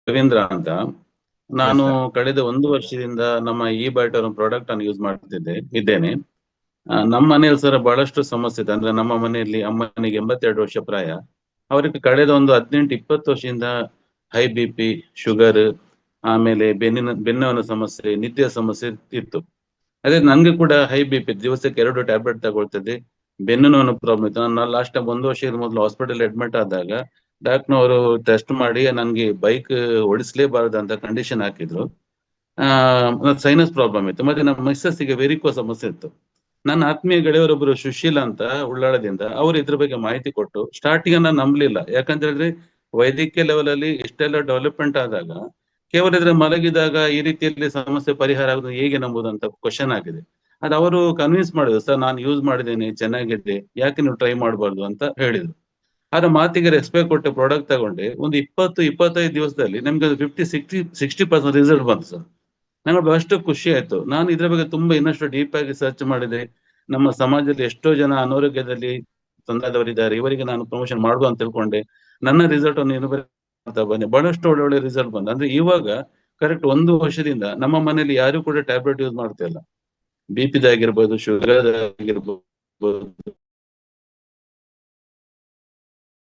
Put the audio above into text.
ರವೀಂದ್ರ ಅಂತ. ಎಸ್ ನಾನು ಸರ್. ಕಳೆದ 1 ವರ್ಷದಿಂದ ನಮ್ಮ ಈ ಬಯೋಟರ್ ಪ್ರಾಡಕ್ಟ್ ಅನ್ನು ಯೂಸ್ ಇದ್ದೇನೆ. ನಮ್ಮ ಮನೆಯಲ್ಲಿ ಸರ್ ಬಹಳಷ್ಟು ಸಮಸ್ಯೆ ಇದೆ. ಅಂದ್ರೆ ನಮ್ಮ ಮನೆಯಲ್ಲಿ ಅಮ್ಮನಿಗೆ 82 ವರ್ಷ ಪ್ರಾಯ. ಅವರಿಗೆ ಕಳೆದ ಒಂದು 18-20 ವರ್ಷದಿಂದ ಹೈ BP, ಶುಗರ್, ಆಮೇಲೆ ಬೆನ್ನುವಿನ ಸಮಸ್ಯೆ, ನಿದ್ರೆಯ ಸಮಸ್ಯೆ ಇತ್ತು. ಅದೇ ನಂಗೆ ಕೂಡ ಹೈ BP, ದಿವಸಕ್ಕೆ 2 ಟ್ಯಾಬ್ಲೆಟ್ ತಗೊಳ್ತಿದ್ದೆ. ಬೆನ್ನು ನೋವಿನ ಪ್ರಾಬ್ಲಮ್ ಇತ್ತು. ನಾನು ಲಾಸ್ಟ್ ಟೈಮ್ 1 ವರ್ಷದ ಮೊದಲು ಹಾಸ್ಪಿಟಲ್ ಅಡ್ಮಿಟ್ ಆದಾಗ ಡಾಕ್ಟರ್ನವರು ಟೆಸ್ಟ್ ಮಾಡಿ ನನಗೆ ಬೈಕ್ ಓಡಿಸ್ಲೇಬಾರದು ಅಂತ ಕಂಡೀಷನ್ ಹಾಕಿದ್ರು. ಸೈನಸ್ ಪ್ರಾಬ್ಲಮ್ ಇತ್ತು, ಮತ್ತೆ ನಮ್ಮ ಮಿಸ್ಸಸ್ಸಿಗೆ ವೆರಿಕೋ ಸಮಸ್ಯೆ ಇತ್ತು. ನನ್ನ ಆತ್ಮೀಯ ಗೆಳೆಯರೊಬ್ಬರು ಸುಶೀಲ್ ಅಂತ ಉಳ್ಳಾಳದಿಂದ, ಅವರು ಇದ್ರ ಬಗ್ಗೆ ಮಾಹಿತಿ ಕೊಟ್ಟು ಸ್ಟಾರ್ಟಿಂಗ್ ನಾನು ನಂಬಲಿಲ್ಲ. ಯಾಕಂತ ಹೇಳಿದ್ರೆ ವೈದ್ಯಕೀಯ ಲೆವೆಲ್ ಅಲ್ಲಿ ಇಷ್ಟೆಲ್ಲ ಡೆವಲಪ್ಮೆಂಟ್ ಆದಾಗ ಕೇವಲ ಇದ್ರೆ ಮಲಗಿದಾಗ ಈ ರೀತಿಯಲ್ಲಿ ಸಮಸ್ಯೆ ಪರಿಹಾರ ಆಗುದು ಹೇಗೆ ನಂಬುದು ಅಂತ ಕ್ವಶನ್ ಆಗಿದೆ. ಅದು ಅವರು ಕನ್ವಿನ್ಸ್ ಮಾಡಿದ್ರು, ಸರ್ ನಾನು ಯೂಸ್ ಮಾಡಿದ್ದೇನೆ, ಚೆನ್ನಾಗಿದೆ, ಯಾಕೆ ನೀವು ಟ್ರೈ ಮಾಡಬಾರ್ದು ಅಂತ ಹೇಳಿದ್ರು. ಆದ್ರೆ ಮಾತಿಗೆ ರೆಸ್ಪೆಕ್ಟ್ ಕೊಟ್ಟು ಪ್ರಾಡಕ್ಟ್ ತಗೊಂಡೆ ಒಂದು 20-25 ದಿವಸದಲ್ಲಿ ನಮ್ಗೆ 50-60% ರಿಸಲ್ಟ್ ಬಂತು ಸರ್. ನಂಗೆ ಬಹಳಷ್ಟು ಖುಷಿ ಆಯ್ತು. ನಾನು ಇದ್ರ ಬಗ್ಗೆ ತುಂಬಾ ಇನ್ನಷ್ಟು ಡೀಪ್ ಆಗಿ ಸರ್ಚ್ ಮಾಡಿದೆ. ನಮ್ಮ ಸಮಾಜದಲ್ಲಿ ಎಷ್ಟೋ ಜನ ಅನಾರೋಗ್ಯದಲ್ಲಿ ತೊಂದರೆದವರಿದ್ದಾರೆ, ಇವರಿಗೆ ನಾನು ಪ್ರಮೋಷನ್ ಮಾಡುವ ಅಂತ ತಿಳ್ಕೊಂಡೆ. ನನ್ನ ರಿಸಲ್ಟ್ ಅನ್ನು ಬನ್ನಿ, ಬಹಳಷ್ಟು ಒಳ್ಳೆ ರಿಸಲ್ಟ್ ಬಂದ. ಅಂದ್ರೆ ಇವಾಗ ಕರೆಕ್ಟ್ 1 ವರ್ಷದಿಂದ ನಮ್ಮ ಮನೆಯಲ್ಲಿ ಯಾರು ಕೂಡ ಟ್ಯಾಬ್ಲೆಟ್ ಯೂಸ್ ಮಾಡ್ತಾ ಇಲ್ಲ. BP ದಾಗಿರ್ಬೋದು, ಶುಗರ್ ಆಗಿರ್ಬೋದು,